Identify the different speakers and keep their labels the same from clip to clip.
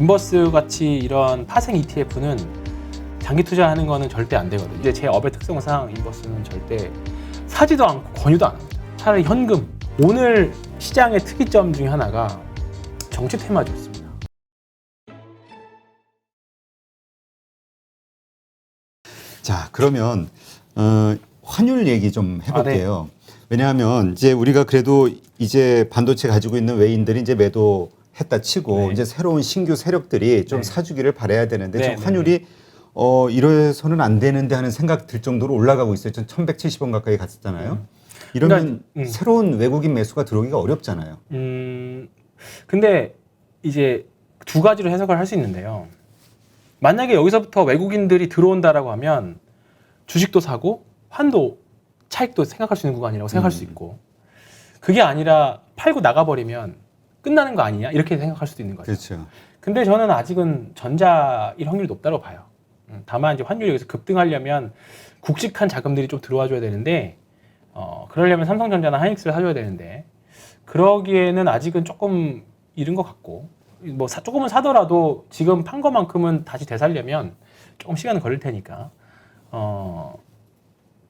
Speaker 1: 인버스 같이 이런 파생 ETF는 장기 투자하는 거는 절대 안 되거든요. 이제 제 업의 특성상 인버스는 절대 사지도 않고 권유도 안 합니다. 차라리 현금. 오늘 시장의 특이점 중에 하나가 정치 테마주였습니다.
Speaker 2: 자, 그러면 환율 얘기 좀 해볼게요. 왜냐하면 이제 우리가 그래도 이제 반도체 가지고 있는 외인들이 이제 매도했다 치고 이제 새로운 신규 세력들이 좀 사주기를 바라야 되는데 지금 환율이 이래서는 안 되는데 하는 생각 들 정도로 올라가고 있어요. 전 1170원 가까이 갔었잖아요. 이러면
Speaker 1: 그러니까,
Speaker 2: 새로운 외국인 매수가 들어오기가 어렵잖아요.
Speaker 1: 근데 이제 두 가지로 해석을 할 수 있는데요. 만약에 여기서부터 외국인들이 들어온다라고 하면 주식도 사고 환도 차익도 생각할 수 있는 구간이라고 생각할 수 있고, 그게 아니라 팔고 나가버리면 끝나는 거 아니냐 이렇게 생각할 수도 있는 거죠.
Speaker 2: 그렇죠.
Speaker 1: 근데 저는 아직은 전자일 확률이 높다고 봐요. 다만 이제 환율이 여기서 급등하려면 굵직한 자금들이 좀 들어와 줘야 되는데, 그러려면 삼성전자나 하이닉스를 사줘야 되는데, 그러기에는 아직은 조금 이른 것 같고, 뭐 조금은 사더라도 지금 판 것만큼은 다시 되살려면 조금 시간은 걸릴 테니까,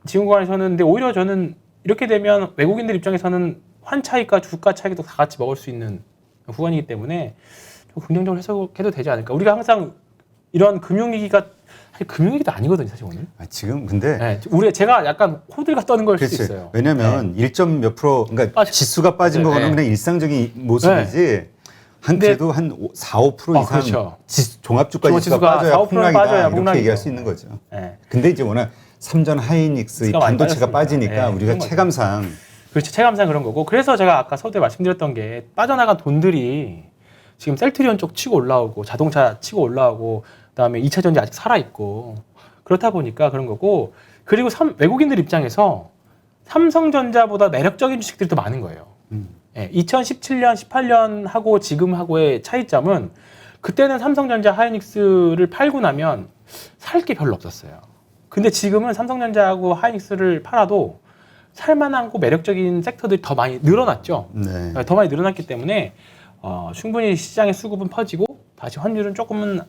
Speaker 1: 지금 구간에서는. 근데 오히려 저는 이렇게 되면 외국인들 입장에서는 환 차익과 주가 차익도 다 같이 먹을 수 있는 구간이기 때문에 좀 긍정적으로 해석해도 되지 않을까. 우리가 항상 이런 금융위기가, 사실 금융위기도 아니거든요, 사실 오늘.
Speaker 2: 지금 근데
Speaker 1: 제가 약간 호들갑 떠는 걸 수도 있어요.
Speaker 2: 왜냐면 1점 몇 프로, 그러니까 지수가 빠진 거는 그냥 일상적인 모습이지. 그래도 한 4, 5% 이상
Speaker 1: 그렇죠.
Speaker 2: 종합주가 지수가 빠져야 폭락이다, 이렇게 얘기할 수 있는 거죠.
Speaker 1: 네.
Speaker 2: 근데 이제 워낙 삼전 하이닉스 반도체가 빠지니까 우리가 체감상.
Speaker 1: 그렇죠. 체감상 그런 거고. 그래서 제가 아까 서두에 말씀드렸던 게, 빠져나간 돈들이 지금 셀트리온 쪽 치고 올라오고, 자동차 치고 올라오고, 그다음에 2차 전지 아직 살아있고, 그렇다 보니까 그런 거고. 그리고 외국인들 입장에서 삼성전자보다 매력적인 주식들이 더 많은 거예요. 2017년, 18년 하고 지금하고의 차이점은, 그때는 삼성전자, 하이닉스를 팔고 나면 살 게 별로 없었어요. 근데 지금은 삼성전자하고 하이닉스를 팔아도 살만하고 매력적인 섹터들이 더 많이 늘어났죠.
Speaker 2: 네.
Speaker 1: 더 많이 늘어났기 때문에 충분히 시장의 수급은 퍼지고, 다시 환율은 조금은,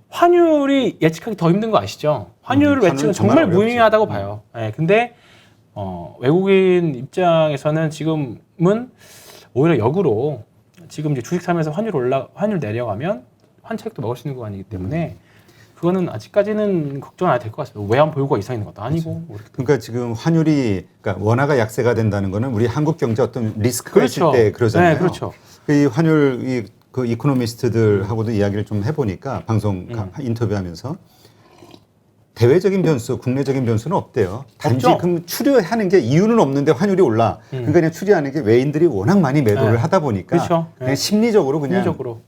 Speaker 1: 환율이 예측하기 더 힘든 거 아시죠? 환율을 예측은 정말 무의미하다고 봐요. 근데 외국인 입장에서는 지금은 오히려 역으로, 지금 이제 주식 사면서 환율 내려가면 환차익도 먹을 수 있는 구간이기 때문에 그거는 아직까지는 걱정 안 해도 될 것 같습니다. 외환 보유고가 이상 있는 것도 아니고.
Speaker 2: 그러니까 지금 환율이, 그러니까 원화가 약세가 된다는 거는 우리 한국 경제 어떤 리스크가 있을 때 그러잖아요.
Speaker 1: 네, 그렇죠.
Speaker 2: 이 환율, 그 이코노미스트들하고도 이야기를 좀 해보니까, 방송 인터뷰하면서 대외적인 변수, 국내적인 변수는 없대요. 단지 그럼 추리하는 게 이유는 없는데 환율이 올라. 그러니까 그냥 추리하는 게 외인들이 워낙 많이 매도를 하다 보니까
Speaker 1: 그렇죠.
Speaker 2: 그냥 심리적으로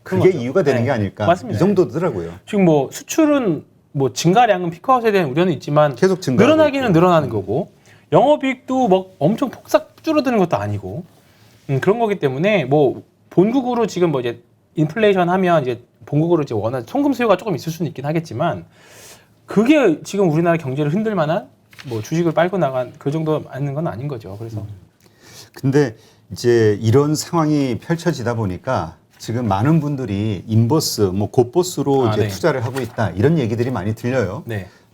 Speaker 2: 그게 이유가 되는 게 아닐까.
Speaker 1: 맞습니다.
Speaker 2: 이 정도더라고요.
Speaker 1: 지금 뭐 수출은 뭐 증가량은 피크아웃에 대한 우려는 있지만
Speaker 2: 계속
Speaker 1: 늘어나기는 늘어나는 거고, 영업이익도 뭐 엄청 폭삭 줄어드는 것도 아니고, 그런 거기 때문에 뭐 본국으로 지금 뭐 이제 인플레이션 하면 이제 본국으로 이제 원하는 송금 수요가 조금 있을 수는 있긴 하겠지만, 그게 지금 우리나라 경제를 흔들 만한 뭐 주식을 빨고 나간 그 정도 맞는 건 아닌 거죠. 그래서.
Speaker 2: 근데 이제 이런 상황이 펼쳐지다 보니까 지금 많은 분들이 인버스, 뭐 곧버스로 이제 투자를 하고 있다, 이런 얘기들이 많이 들려요.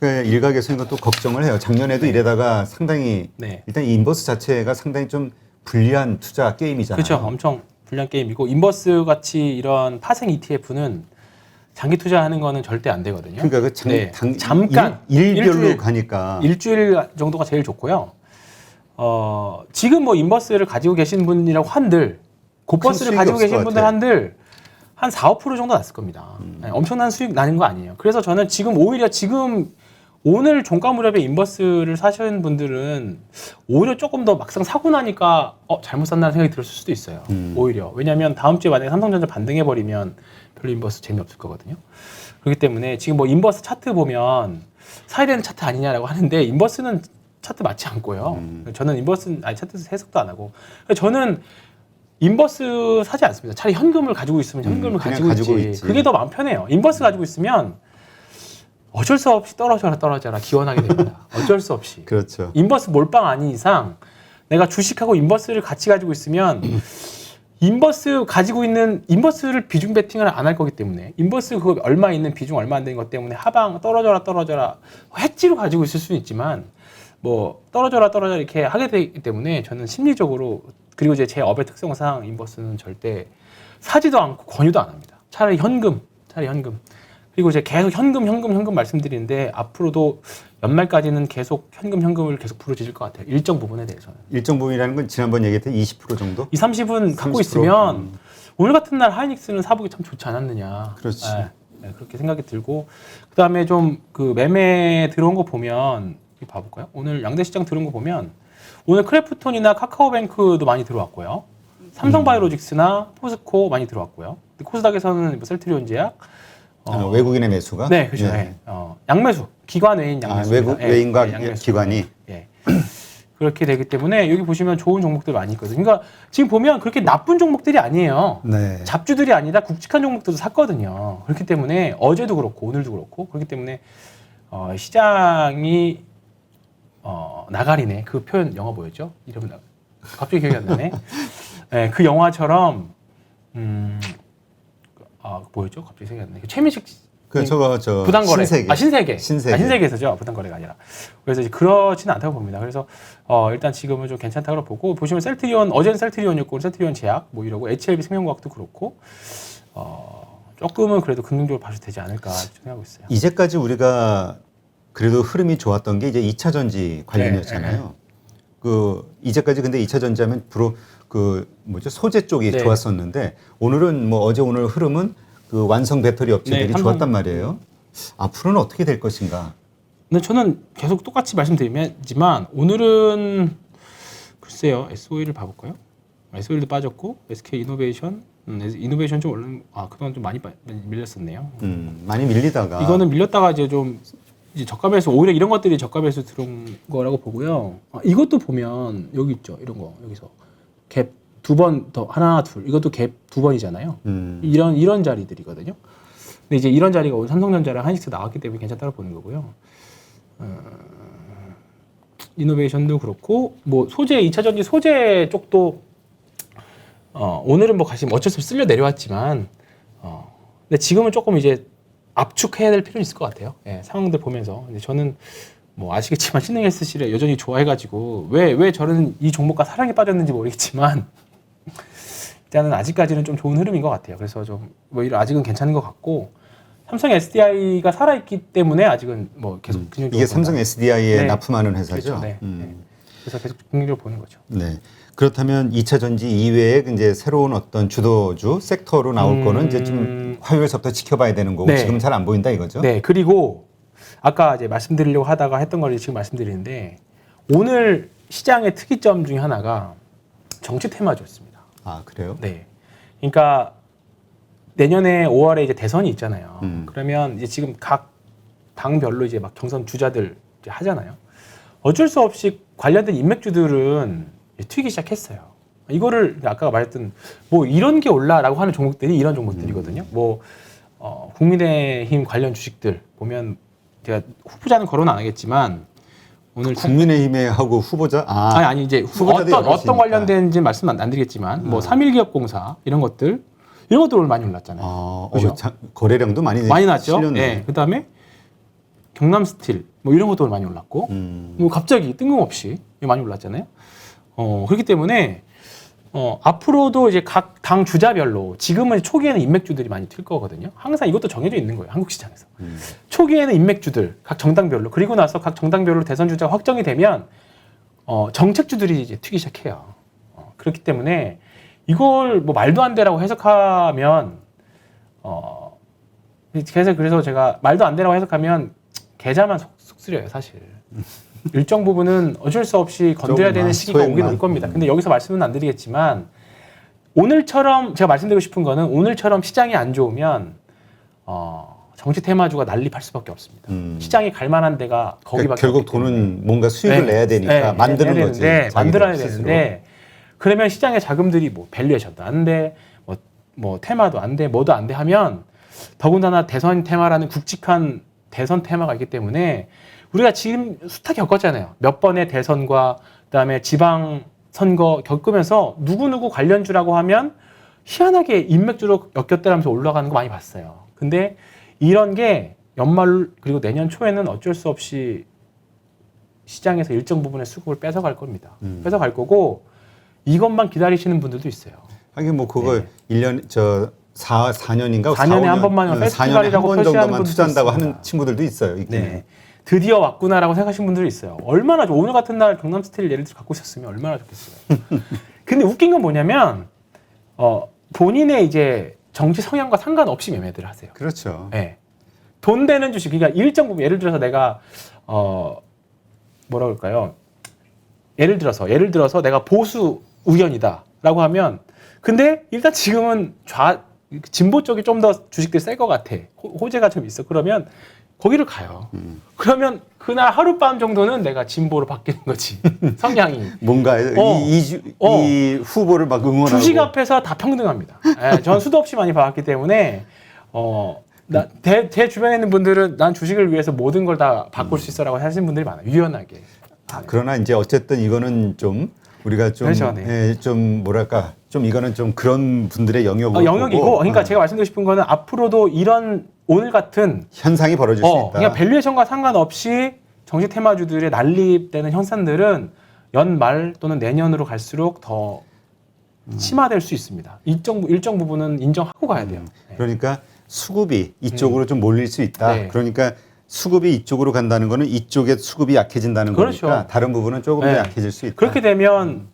Speaker 2: 일각에서 이것도 걱정을 해요. 작년에도 이래다가 상당히 일단 이 인버스 자체가 상당히 좀 불리한 투자 게임이잖아요.
Speaker 1: 그렇죠. 엄청 불리한 게임이고, 인버스 같이 이런 파생 ETF는 장기 투자하는 거는 절대 안 되거든요.
Speaker 2: 그러니까 그
Speaker 1: 잠깐
Speaker 2: 일별로 가니까
Speaker 1: 일주일 정도가 제일 좋고요. 지금 뭐 인버스를 가지고 계신 분이라고 한들, 곧버스를 가지고 계신 분들 한들 한 4, 5% 정도 났을 겁니다. 엄청난 수익 나는 거 아니에요. 그래서 저는 오히려 오늘 종가 무렵에 인버스를 사시는 분들은 오히려 조금 더 막상 사고 나니까 잘못 샀다는 생각이 들었을 수도 있어요. 오히려. 왜냐하면 다음 주에 만약에 삼성전자 반등해버리면 별로 인버스 재미없을 거거든요. 그렇기 때문에 지금 뭐 인버스 차트 보면 사야 되는 차트 아니냐라고 하는데, 인버스는 차트 맞지 않고요. 저는 차트 해석도 안 하고, 저는 인버스 사지 않습니다. 차라리 현금을 가지고 있으면 현금을 가지고 있지. 그게 더 마음 편해요. 인버스 가지고 있으면 어쩔 수 없이 떨어져라 기원하게 됩니다. 어쩔 수 없이.
Speaker 2: 그렇죠.
Speaker 1: 인버스 몰빵 아닌 이상 내가 주식하고 인버스를 같이 가지고 있으면 인버스 가지고 있는 인버스를 비중 베팅을 안 할 거기 때문에 인버스 그 얼마 있는 비중 얼마 안 되는 것 때문에 하방 떨어져라 해지로 가지고 있을 수는 있지만 뭐 떨어져라 이렇게 하게 되기 때문에 저는 심리적으로 그리고 이제 제 업의 특성상 인버스는 절대 사지도 않고 권유도 안 합니다. 차라리 현금. 그리고 이제 계속 현금 말씀드리는데 앞으로도 연말까지는 계속 현금을 계속 부르짖을 것 같아요. 일정 부분에 대해서는.
Speaker 2: 일정 부분이라는 건 지난번 얘기했던 20% 정도?
Speaker 1: 30은 갖고
Speaker 2: 30%?
Speaker 1: 있으면 오늘 같은 날 하이닉스는 사보기 참 좋지 않았느냐.
Speaker 2: 그렇지.
Speaker 1: 네, 그렇게 생각이 들고 그다음에 좀 그 매매 들어온 거 보면 봐볼까요? 오늘 양대 시장 들어온 거 보면 오늘 크래프톤이나 카카오뱅크도 많이 들어왔고요. 삼성바이오로직스나 포스코 많이 들어왔고요. 코스닥에서는 뭐 셀트리온 제약
Speaker 2: 외국인의 매수가?
Speaker 1: 네, 그렇죠. 네. 양매수, 기관 외인 양매수.
Speaker 2: 외인과 기관이.
Speaker 1: 예. 그렇게 되기 때문에 여기 보시면 좋은 종목들 많이 있거든요. 그러니까 지금 보면 그렇게 나쁜 종목들이 아니에요.
Speaker 2: 네.
Speaker 1: 잡주들이 아니라 굵직한 종목들도 샀거든요. 그렇기 때문에 어제도 그렇고 오늘도 그렇고 그렇기 때문에 시장이 나가리네. 그 표현 영화 뭐였죠? 이름 갑자기 기억이 안 나네. 네, 그 영화처럼 뭐였죠? 갑자기 생각이 안 나네. 최민식 부당거래. 신세계에서죠. 부당거래가 아니라. 그래서 이제 그렇지는 않다고 봅니다. 그래서 일단 지금은 좀 괜찮다고 보고 보시면 셀트리온 어제는 셀트리온이었고 셀트리온 제약 뭐 이러고 HLB 생명과학도 그렇고 조금은 그래도 긍정적으로 봐도 되지 않을까 생각하고 있어요.
Speaker 2: 이제까지 우리가 그래도 흐름이 좋았던 게 이제 2차 전지 관련이었잖아요. 그 이제까지 근데 2차 전지하면 주로 그 소재 쪽이 좋았었는데 오늘은 뭐 어제 오늘 흐름은 그 완성 배터리 업체들이 좋았단 말이에요. 앞으로는 어떻게 될 것인가?
Speaker 1: 근데 저는 계속 똑같이 말씀드리지만 오늘은 글쎄요. SOE를 봐볼까요? SOE도 빠졌고 SK 이노베이션 좀 원래 그동안 좀 많이 밀렸었네요.
Speaker 2: 많이 밀리다가
Speaker 1: 이거는 밀렸다가 이제 좀 이제 저가배수 오히려 이런 것들이 저가배수 들어온 거라고 보고요. 이것도 보면 여기 있죠. 이런 거 여기서 갭 두 번 더 하나 둘 이것도 갭 두 번이잖아요. 이런 자리들이거든요. 근데 이제 이런 자리가 오늘 삼성전자랑 하이닉스 나왔기 때문에 괜찮다고 보는 거고요. 이노베이션도 그렇고 뭐 소재 2차 전지 소재 쪽도 오늘은 뭐 가시 어쩔 수 없이 쓸려 내려왔지만 근데 지금은 조금 이제 압축해야 될 필요는 있을 것 같아요. 예, 상황들 보면서. 근데 저는 뭐 아시겠지만 신흥헬스실에 여전히 좋아해가지고 왜 저는 이 종목과 사랑에 빠졌는지 모르겠지만 일단은 아직까지는 좀 좋은 흐름인 것 같아요. 그래서 좀 오히려 아직은 괜찮은 것 같고 삼성 SDI가 살아있기 때문에 아직은 뭐 계속
Speaker 2: 이게 삼성 SDI에 납품하는 회사죠.
Speaker 1: 그렇죠. 네. 그래서 계속 긍정적으로 보는 거죠.
Speaker 2: 네. 그렇다면 2차 전지 이외에 이제 새로운 어떤 주도주 섹터로 나올 거는 이제 좀 화요일서부터 지켜봐야 되는 거고 지금 잘 안 보인다 이거죠.
Speaker 1: 네. 그리고 아까 이제 말씀드리려고 하다가 했던 걸 지금 말씀드리는데 오늘 시장의 특이점 중에 하나가 정치 테마주였습니다.
Speaker 2: 아, 그래요?
Speaker 1: 네. 그러니까 내년에 5월에 이제 대선이 있잖아요. 그러면 이제 지금 각 당별로 이제 막 경선 주자들 이제 하잖아요. 어쩔 수 없이 관련된 인맥주들은 튀기 시작했어요. 이거를 아까 말했던 뭐 이런 게 올라라고 하는 종목들이 이런 종목들이거든요. 뭐 국민의힘 관련 주식들 보면 제가 후보자는 거론 안 하겠지만 오늘
Speaker 2: 국민의힘에 하고 후보자
Speaker 1: 아니 이제 어떤 관련된지 말씀 안 드리겠지만 뭐 3.1기업공사 이런 것들 오늘 많이 올랐잖아요. 그죠?
Speaker 2: 거래량도 많이
Speaker 1: 났죠.
Speaker 2: 실렸네.
Speaker 1: 네. 그다음에 경남스틸 뭐 이런 것도 많이 올랐고 뭐 갑자기 뜬금없이 많이 올랐잖아요. 그렇기 때문에 앞으로도 이제 각 당 주자별로 지금은 초기에는 인맥주들이 많이 튈 거거든요. 항상 이것도 정해져 있는 거예요. 한국 시장에서. 초기에는 인맥주들 각 정당별로 그리고 나서 각 정당별로 대선 주자가 확정이 되면 정책주들이 이제 튀기 시작해요. 그렇기 때문에 이걸 뭐 말도 안 되라고 해석하면 그래서 제가 말도 안 되라고 해석하면 계좌만 속 쓰려요, 사실. 일정 부분은 어쩔 수 없이 건드려야 되는 시기가 오긴 올 겁니다. 근데 여기서 말씀은 안 드리겠지만 오늘처럼 제가 말씀드리고 싶은 거는 오늘처럼 시장이 안 좋으면 정치 테마주가 난립할 수밖에 없습니다. 시장이 갈 만한 데가 거기밖에
Speaker 2: 결국 돈은 뭔가 수익을 내야 되니까 만드는 거지.
Speaker 1: 만들어야 되는데 그러면 시장의 자금들이 뭐 밸류에이션도 안 돼, 뭐 테마도 안 돼, 뭐도 안 돼 하면 더군다나 대선 테마라는 굵직한 대선 테마가 있기 때문에 우리가 지금 수타 겪었잖아요. 몇 번의 대선과 그다음에 지방 선거 겪으면서 누구누구 관련주라고 하면 희한하게 인맥주로 엮였다면서 올라가는 거 많이 봤어요. 근데 이런 게 연말 그리고 내년 초에는 어쩔 수 없이 시장에서 일정 부분의 수급을 뺏어갈 겁니다. 뺏어갈 거고 이것만 기다리시는 분들도 있어요.
Speaker 2: 하긴 뭐 그거
Speaker 1: 네.
Speaker 2: 1년 4년인가
Speaker 1: 4년에 한 번만 페스티벌이라고
Speaker 2: 번
Speaker 1: 표시하는
Speaker 2: 정도만
Speaker 1: 분들도
Speaker 2: 투자한다고
Speaker 1: 있습니다.
Speaker 2: 하는 친구들도 있어요. 있긴.
Speaker 1: 네. 드디어 왔구나라고 생각하시는 분들이 있어요. 얼마나 오늘 같은 날 경남 스틸 예를 들어 갖고 있었으면 얼마나 좋겠어요. 근데 웃긴 건 뭐냐면 본인의 이제 정치 성향과 상관없이 매매들을 하세요.
Speaker 2: 그렇죠.
Speaker 1: 네. 돈 되는 주식, 그러니까 일정 부분 예를 들어서 내가 뭐라 그럴까요? 예를 들어서 내가 보수 의견이다라고 하면 근데 일단 지금은 진보 쪽이 좀 더 주식들이 셀 것 같아. 호재가 좀 있어. 그러면 거기를 가요. 그러면 그날 하룻밤 정도는 내가 진보로 바뀌는 거지. 성향이.
Speaker 2: 뭔가 이 후보를 막 응원하고
Speaker 1: 주식 앞에서 다 평등합니다. 예, 저는 수도 없이 많이 봐왔기 때문에 제 주변에 있는 분들은 난 주식을 위해서 모든 걸 다 바꿀 수 있어라고 하시는 분들이 많아요. 유연하게.
Speaker 2: 그러나 이제 어쨌든 이거는 좀 우리가 좀,
Speaker 1: 그렇죠, 네.
Speaker 2: 좀 뭐랄까 좀 이거는 좀 그런 분들의 영역이고
Speaker 1: 영역이고 그러니까 제가 말씀드리고 싶은 거는 앞으로도 이런 오늘 같은
Speaker 2: 현상이 벌어질 수 있다.
Speaker 1: 그냥 밸류에이션과 상관없이 정치 테마주들의 난립되는 현상들은 연말 또는 내년으로 갈수록 더 심화될 수 있습니다. 일정 부분은 인정하고 가야 돼요. 네.
Speaker 2: 그러니까 수급이 이쪽으로 좀 몰릴 수 있다.
Speaker 1: 네.
Speaker 2: 그러니까 수급이 이쪽으로 간다는 거는 이쪽에 수급이 약해진다는
Speaker 1: 그렇죠.
Speaker 2: 거니까 다른 부분은 조금
Speaker 1: 네.
Speaker 2: 더 약해질 수 있다.
Speaker 1: 그렇게 되면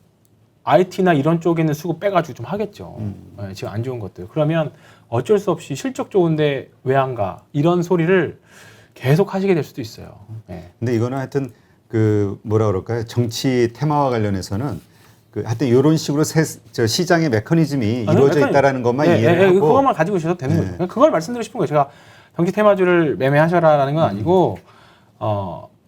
Speaker 1: IT나 이런 쪽에 있는 수급 빼가지고 좀 하겠죠. 네, 지금 안 좋은 것들. 그러면 어쩔 수 없이 실적 좋은데 왜 안 가? 이런 소리를 계속 하시게 될 수도 있어요. 네.
Speaker 2: 근데 이거는 하여튼 그 뭐라 그럴까요? 정치 테마와 관련해서는 그 하여튼 이런 식으로 저 시장의 메커니즘이 이루어져 있다라는 것만 이해를 하고
Speaker 1: 그것만 가지고 있어도 되는
Speaker 2: 네.
Speaker 1: 거죠. 그냥 그걸 말씀드리고 싶은 거예요. 제가 정치 테마주를 매매하셔라라는 건 아니고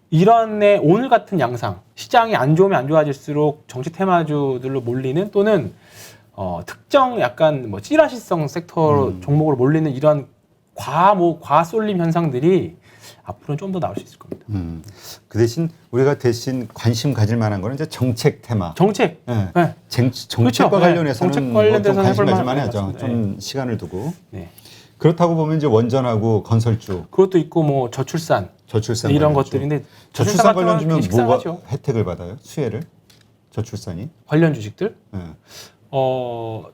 Speaker 1: 이런 오늘 같은 양상, 시장이 안 좋으면 안 좋아질수록 정치 테마주들로 몰리는 또는 특정 약간 뭐 찌라시성 섹터 종목으로 몰리는 이런 과쏠림 현상들이 앞으로는 좀 더 나올 수 있을 겁니다.
Speaker 2: 그 대신 우리가 대신 관심 가질 만한 거는 이제 정책 테마.
Speaker 1: 정책.
Speaker 2: 네.
Speaker 1: 네.
Speaker 2: 정책과
Speaker 1: 그렇죠.
Speaker 2: 관련해서는
Speaker 1: 정책
Speaker 2: 뭐 좀
Speaker 1: 관련돼서는
Speaker 2: 관심
Speaker 1: 해볼
Speaker 2: 가질
Speaker 1: 만한
Speaker 2: 만하죠.
Speaker 1: 것 같습니다.
Speaker 2: 좀 시간을 두고.
Speaker 1: 네.
Speaker 2: 그렇다고 보면 이제 원전하고 건설주,
Speaker 1: 그것도 있고 뭐 저출산
Speaker 2: 저출산
Speaker 1: 이런
Speaker 2: 관련주.
Speaker 1: 것들인데
Speaker 2: 저출산
Speaker 1: 같은
Speaker 2: 관련주면
Speaker 1: 경우는
Speaker 2: 뭐가
Speaker 1: 식상하죠.
Speaker 2: 혜택을 받아요? 수혜를? 저출산이?
Speaker 1: 관련 주식들.
Speaker 2: 네.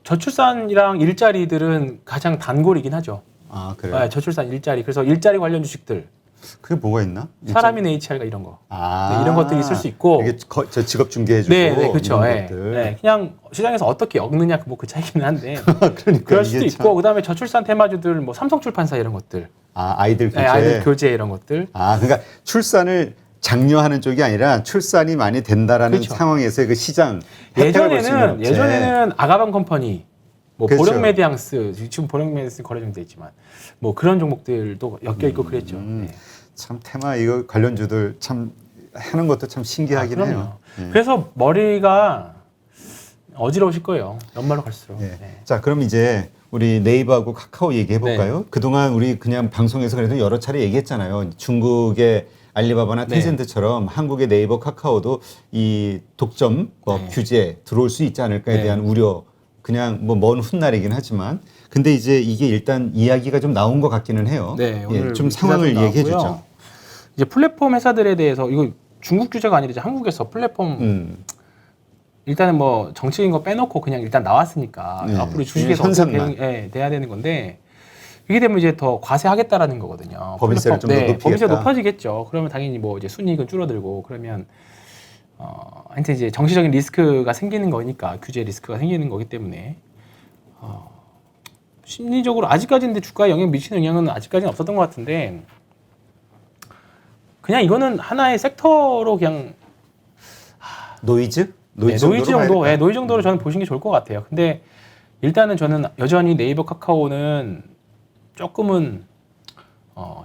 Speaker 1: 저출산이랑 일자리들은 가장 단골이긴 하죠.
Speaker 2: 아 그래요?
Speaker 1: 네, 저출산 일자리. 그래서 일자리 관련 주식들,
Speaker 2: 그게 뭐가 있나?
Speaker 1: 사람인 HR가 이런 거.
Speaker 2: 아,
Speaker 1: 네, 이런 것들이 있을 수 있고.
Speaker 2: 이게 저 직업 중개해주고
Speaker 1: 네, 그렇죠.
Speaker 2: 이런
Speaker 1: 네.
Speaker 2: 것들.
Speaker 1: 네, 그냥 시장에서 어떻게 엮느냐 뭐 그 차이기는 한데.
Speaker 2: 그러니까
Speaker 1: 그럴 수도
Speaker 2: 이게
Speaker 1: 있고, 그다음에 저출산 테마주들, 뭐 삼성출판사 이런 것들,
Speaker 2: 아이들 교재.
Speaker 1: 네, 아이들 교재 이런 것들.
Speaker 2: 그러니까 출산을 장려하는 쪽이 아니라 출산이 많이 된다라는
Speaker 1: 그렇죠.
Speaker 2: 상황에서 그 시장 혜택을 볼수 있는 업체.
Speaker 1: 예전에는 아가방 컴퍼니, 뭐
Speaker 2: 그렇죠.
Speaker 1: 보령메디앙스, 지금 보령메디앙스 거래 좀 돼 있지만, 뭐 그런 종목들도 엮여 있고 그랬죠. 네.
Speaker 2: 참 테마 이거 관련주들 참 하는 것도 참 신기하긴
Speaker 1: 그럼요.
Speaker 2: 해요. 네.
Speaker 1: 그래서 머리가 어지러우실 거예요. 연말로 갈수록.
Speaker 2: 네.
Speaker 1: 네.
Speaker 2: 자, 그럼 이제 우리 네이버하고 카카오 얘기해 볼까요?
Speaker 1: 네.
Speaker 2: 그동안 우리 그냥 방송에서 그래도 여러 차례 얘기했잖아요. 중국의 알리바바나
Speaker 1: 네.
Speaker 2: 텐센트처럼 한국의 네이버, 카카오도 이 독점법 규제 들어올 수 있지 않을까에
Speaker 1: 네.
Speaker 2: 대한 우려. 그냥 뭐 먼 훗날이긴 하지만 근데 이제 이게 일단 이야기가 좀 나온 것 같기는 해요.
Speaker 1: 네, 오늘
Speaker 2: 좀
Speaker 1: 기사
Speaker 2: 상황을
Speaker 1: 좀
Speaker 2: 얘기해
Speaker 1: 나왔고요.
Speaker 2: 주죠.
Speaker 1: 이제 플랫폼 회사들에 대해서 이거 중국 규제가 아니라 이제 한국에서 플랫폼 일단은 뭐 정치인 거 빼놓고 그냥 일단 나왔으니까
Speaker 2: 네.
Speaker 1: 앞으로 주식에서
Speaker 2: 현상만.
Speaker 1: 어떻게 돼야 되는 건데 이게 되면 이제 더 과세하겠다라는 거거든요.
Speaker 2: 법인세를 좀 더 높이겠다.
Speaker 1: 법인세가 높아지겠죠. 그러면 당연히 뭐 이제 순이익은 줄어들고 그러면 하여튼 이제 정치적인 리스크가 생기는 거니까 규제 리스크가 생기는 거기 때문에 심리적으로 아직까지는 근데 주가에 영향 미치는 영향은 아직까지는 없었던 것 같은데 그냥 이거는 하나의 섹터로 그냥
Speaker 2: 노이즈?
Speaker 1: 노이즈 정도, 노이즈 정도로 저는 보시는 게 좋을 것 같아요. 근데 일단은 저는 여전히 네이버, 카카오는 조금은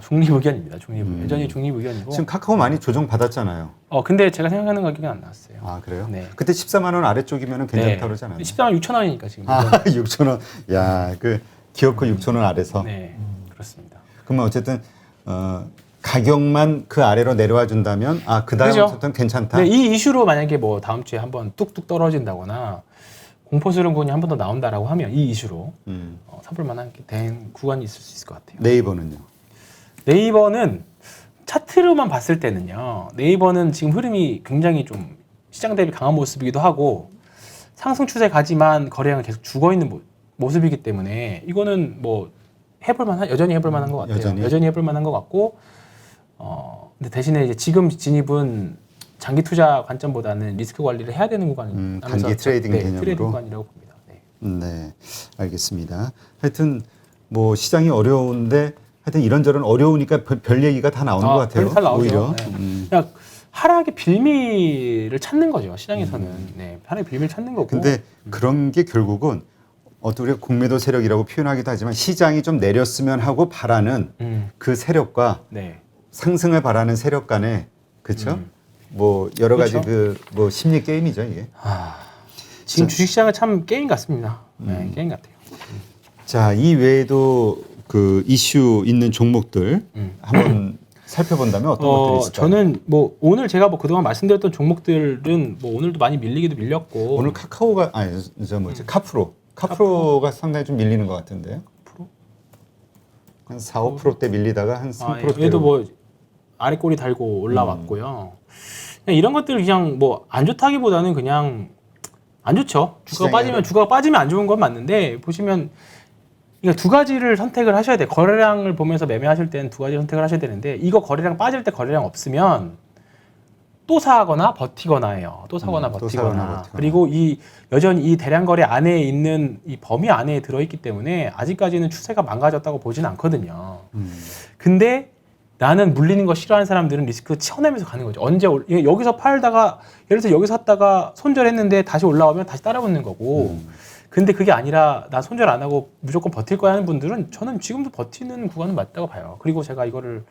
Speaker 1: 중립 의견입니다. 여전히 중립 의견이고.
Speaker 2: 지금 카카오 많이 조정 받았잖아요.
Speaker 1: 근데 제가 생각하는 가격은 안 나왔어요.
Speaker 2: 아 그래요?
Speaker 1: 네.
Speaker 2: 그때 14만 원 아래쪽이면 괜찮다
Speaker 1: 네.
Speaker 2: 그러잖아요.
Speaker 1: 14만 6천 원이니까 지금.
Speaker 2: 6천 원. 야, 그 기어코 6천 원 아래서.
Speaker 1: 네, 그렇습니다.
Speaker 2: 그러면 어쨌든 가격만 그 아래로 내려와 준다면 그 다음부터는 괜찮다.
Speaker 1: 네, 이 이슈로 만약에 뭐 다음 주에 한번 뚝뚝 떨어진다거나 공포스러운 한 번 더 나온다라고 하면 이 이슈로 사볼 만한 된 구간이 있을 수 있을 것 같아요.
Speaker 2: 네이버는요?
Speaker 1: 네이버는 차트로만 봤을 때는요. 네이버는 지금 흐름이 굉장히 좀 시장 대비 강한 모습이기도 하고 상승 추세 가지만 거래량은 계속 죽어 있는 모습이기 때문에 이거는 뭐 여전히 해볼 만한 것 같아요. 여전히 해볼 만한 것 같고 근데 대신에 이제 지금 진입은 장기 투자 관점보다는 리스크 관리를 해야 되는 구간이
Speaker 2: 단기 트레이딩 개념으로
Speaker 1: 트레이딩 구간이라고 봅니다.
Speaker 2: 네, 알겠습니다. 하여튼 뭐 시장이 어려운데 하여튼 이런저런 어려우니까 별 얘기가 다 나오는 것 같아요.
Speaker 1: 잘 나오죠.
Speaker 2: 오히려
Speaker 1: 그냥 하락의 빌미를 찾는 거죠. 시장에서는 하락의 빌미를 찾는 거고.
Speaker 2: 근데 그런 게 결국은 우리가 공매도 세력이라고 표현하기도 하지만 시장이 좀 내렸으면 하고 바라는 그 세력과 상승을 바라는 세력 간에 그렇죠? 뭐 여러 가지 뭐 심리 게임이죠 이게.
Speaker 1: 지금 주식시장은 참 게임 같습니다. 게임 같아요.
Speaker 2: 자, 이 외에도 그 이슈 있는 종목들 한번 살펴본다면 어떤 것들이 있을까요?
Speaker 1: 저는 뭐 오늘 제가 뭐 그동안 말씀드렸던 종목들은 뭐 오늘도 많이 밀리기도 밀렸고
Speaker 2: 오늘 카카오가 카프로가 상당히 좀 밀리는 것 같은데요. 한 4, 5%대 밀리다가 한 3%대.
Speaker 1: 얘도 뭐 아래 꼬리 달고 올라왔고요. 그냥 이런 것들 그냥 뭐 안 좋다기보다는 그냥 안 좋죠. 주가가 빠지면 안 좋은 건 맞는데 보시면 그러니까 두 가지를 선택을 하셔야 돼요. 거래량을 보면서 매매하실 때는 두 가지 선택을 하셔야 되는데 이거 거래량 빠질 때 거래량 없으면 또 사거나 버티거나예요. 또 사거나 버티거나. 그리고 여전히 이 대량 거래 안에 있는 이 범위 안에 들어있기 때문에 아직까지는 추세가 망가졌다고 보진 않거든요. 근데 나는 물리는 거 싫어하는 사람들은 리스크 치워내면서 가는 거죠. 여기서 팔다가 예를 들어서 여기서 샀다가 손절했는데 다시 올라오면 다시 따라붙는 거고. 근데 그게 아니라 나 손절 안 하고 무조건 버틸 거야 하는 분들은 저는 지금도 버티는 구간은 맞다고 봐요. 그리고 제가 이거를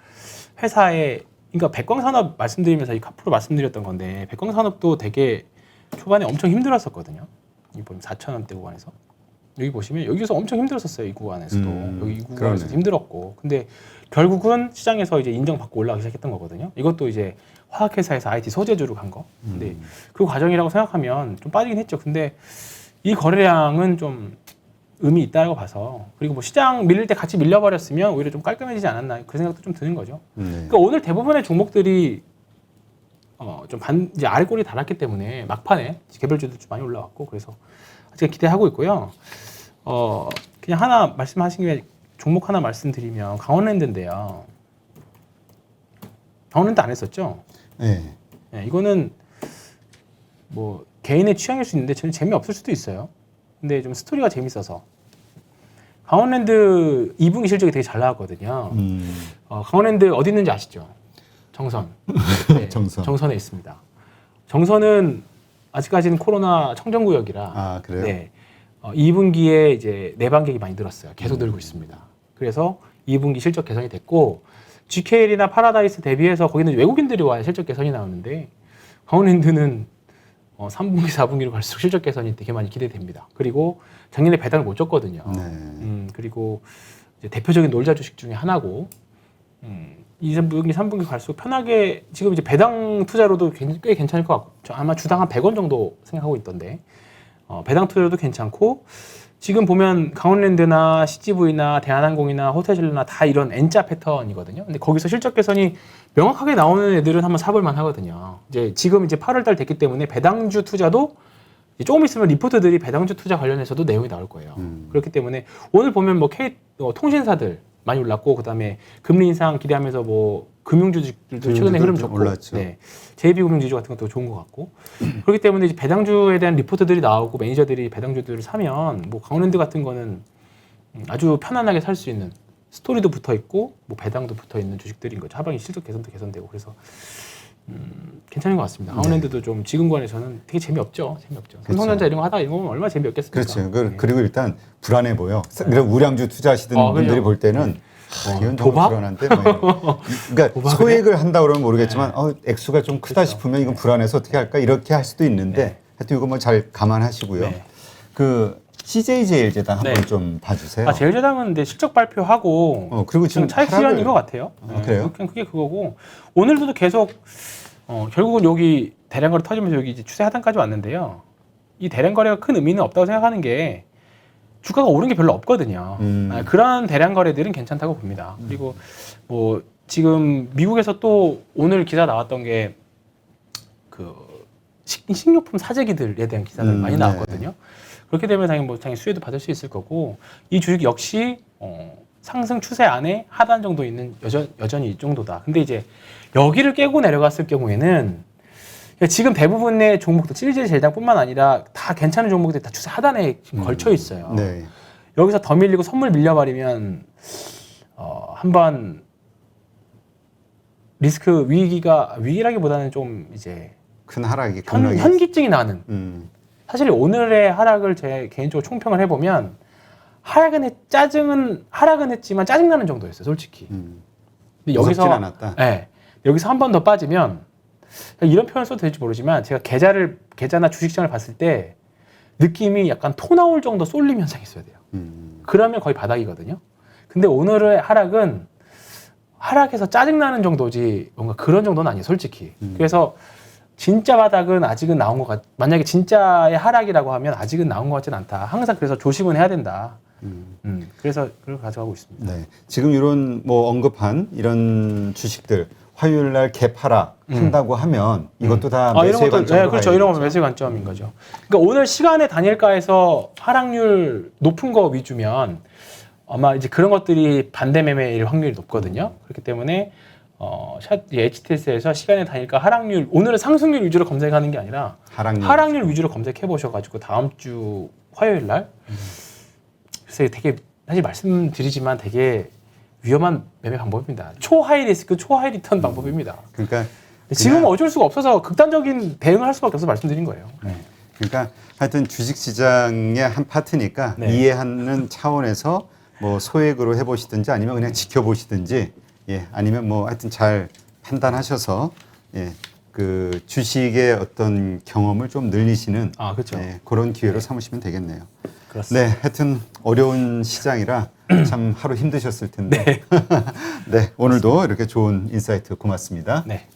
Speaker 1: 회사에 그러니까 백광산업 말씀드리면서 이 카프로 말씀드렸던 건데 백광산업도 되게 초반에 엄청 힘들었었거든요. 이 보면 4,000원대 구간에서 여기 보시면 여기서 엄청 힘들었었어요. 이 구간에서도 여기 이 구간에서 힘들었고 근데 결국은 시장에서 이제 인정받고 올라가기 시작했던 거거든요. 이것도 이제 화학회사에서 IT 소재주로 간 거. 근데 그 과정이라고 생각하면 좀 빠지긴 했죠. 근데 이 거래량은 좀 의미 있다고 봐서 그리고 뭐 시장 밀릴 때 같이 밀려버렸으면 오히려 좀 깔끔해지지 않았나 그 생각도 좀 드는 거죠. 그러니까 오늘 대부분의 종목들이 이제 아래 꼬리 달았기 때문에 막판에 개별주도 좀 많이 올라왔고 그래서 아직 기대하고 있고요. 그냥 하나 말씀하신 김에 종목 하나 말씀드리면 강원랜드인데요. 강원랜드 안 했었죠? 네, 이거는 뭐 개인의 취향일 수 있는데 저는 재미없을 수도 있어요. 근데 좀 스토리가 재밌어서 강원랜드 2분기 실적이 되게 잘 나왔거든요. 강원랜드 어디 있는지 아시죠? 정선. 네, 정선에 있습니다. 정선은 아직까지는 코로나 청정구역이라
Speaker 2: 그래요?
Speaker 1: 네, 2분기에 이제 내방객이 많이 늘었어요. 계속 늘고 있습니다. 그래서 2분기 실적 개선이 됐고 GKL이나 파라다이스 대비해서 거기는 외국인들이 와야 실적 개선이 나오는데 강원랜드는 3분기, 4분기로 갈수록 실적 개선이 되게 많이 기대됩니다. 그리고 작년에 배당을 못 줬거든요. 그리고 이제 대표적인 놀자 주식 중에 하나고 2분기, 3분기 갈수록 편하게 지금 이제 배당 투자로도 꽤 괜찮을 것 같고 아마 주당 한 100원 정도 생각하고 있던데 배당 투자로도 괜찮고 지금 보면 강원랜드나 CGV나 대한항공이나 호텔신라나 다 이런 N자 패턴이거든요. 근데 거기서 실적 개선이 명확하게 나오는 애들은 한번 사볼 만하거든요. 지금 8월달 됐기 때문에 배당주 투자도 조금 있으면 리포트들이 배당주 투자 관련해서도 내용이 나올 거예요. 그렇기 때문에 오늘 보면 뭐 통신사들 많이 올랐고 그다음에 금리 인상 기대하면서 뭐 금융주들도 최근에 흐름 좋고 네, JB금융지주 같은 것도 좋은 것 같고 그렇기 때문에 이제 배당주에 대한 리포트들이 나오고 매니저들이 배당주들을 사면 뭐 강원랜드 같은 거는 아주 편안하게 살 수 있는 스토리도 붙어 있고 뭐 배당도 붙어 있는 주식들인 거죠. 하반기 실적 개선도 개선되고 그래서 괜찮은 것 같습니다. 강원랜드도 좀 지금 관해서는 되게 재미없죠. 삼성전자 이런 거 하다가 이거 보면 얼마나 재미없겠습니까?
Speaker 2: 그렇죠. 그리고 일단 불안해 보여. 그리고 우량주 투자하시던 분들이 볼 때는 이건 좀 불안한데 그러니까 소액을 한다 그러면 모르겠지만 액수가 좀 크다 싶으면 이건 불안해서 어떻게 할까 이렇게 할 수도 있는데 하여튼 이거 뭐 잘 감안하시고요. 그 CJ제일제당 한번 좀 봐주세요.
Speaker 1: 제일제당은 근데 실적 발표하고
Speaker 2: 그리고 지금
Speaker 1: 차익실현인 것 같아요.
Speaker 2: 그래요?
Speaker 1: 그냥 그게 그거고 오늘도 계속 결국은 여기 대량거래 터지면서 여기 이제 추세 하단까지 왔는데요. 이 대량 거래가 큰 의미는 없다고 생각하는 게 주가가 오른 게 별로 없거든요. 그런 대량 거래들은 괜찮다고 봅니다. 그리고 뭐 지금 미국에서 또 오늘 기사 나왔던 게 그 식료품 사재기들에 대한 기사들 많이 나왔거든요. 그렇게 되면 당연히 수혜도 받을 수 있을 거고 이 주식 역시 상승 추세 안에 하단 정도 있는 여전히 이 정도다. 근데 이제 여기를 깨고 내려갔을 경우에는 지금 대부분의 종목들 찔질 제일당뿐만 아니라 다 괜찮은 종목들이 다 추세 하단에 지금 걸쳐 있어요.
Speaker 2: 네.
Speaker 1: 여기서 더 밀리고 선물 밀려버리면 한번 리스크 위기라기보다는 좀 이제
Speaker 2: 큰 하락이
Speaker 1: 현기증이 나는. 사실 오늘의 하락을 제 개인적으로 총평을 해보면 하락은 했지만 짜증나는 정도였어요, 솔직히. 근데 여기서
Speaker 2: 않았다.
Speaker 1: 네, 여기서 한 번 더 빠지면 이런 표현 써도 될지 모르지만 제가 계좌나 주식시장을 봤을 때 느낌이 약간 토 나올 정도 쏠림 현상이 있어야 돼요. 그러면 거의 바닥이거든요. 근데 오늘의 하락은 하락해서 짜증나는 정도지 뭔가 그런 정도는 아니에요, 솔직히. 그래서 진짜 바닥은 아직은 나온 것 만약에 진짜의 하락이라고 하면 아직은 나온 것 같지는 않다. 항상 그래서 조심은 해야 된다. 그래서 그걸 가져가고 있습니다.
Speaker 2: 네. 지금 이런 뭐 언급한 이런 주식들 화요일 날 갭 하락 한다고 하면 이것도 다 매수의 관점으로
Speaker 1: 그렇죠. 이런 건 매수의 관점인 거죠. 그러니까 오늘 시간의 단일가에서 하락률 높은 거 위주면 아마 이제 그런 것들이 반대 매매일 확률이 높거든요. 그렇기 때문에 HTS에서 시간의 단일가 하락률, 오늘은 상승률 위주로 검색하는 게 아니라 하락률 위주로 검색해 보셔가지고 다음 주 화요일 날 글쎄 되게 사실 말씀드리지만 되게 위험한 매매 방법입니다. 초하이 리스크, 초하이 리턴 방법입니다.
Speaker 2: 그러니까
Speaker 1: 지금은 어쩔 수가 없어서 극단적인 대응을 할 수밖에 없어서 말씀드린 거예요.
Speaker 2: 그러니까 하여튼 주식시장의 한 파트니까 이해하는 차원에서 뭐 소액으로 해보시든지 아니면 그냥 지켜보시든지 아니면 뭐 하여튼 잘 판단하셔서 그 주식의 어떤 경험을 좀 늘리시는
Speaker 1: 그렇죠.
Speaker 2: 그런 기회로 삼으시면 되겠네요.
Speaker 1: 그렇습니다.
Speaker 2: 네, 하여튼 어려운 시장이라 참 하루 힘드셨을 텐데. 네, 오늘도 이렇게 좋은 인사이트 고맙습니다.
Speaker 1: 네.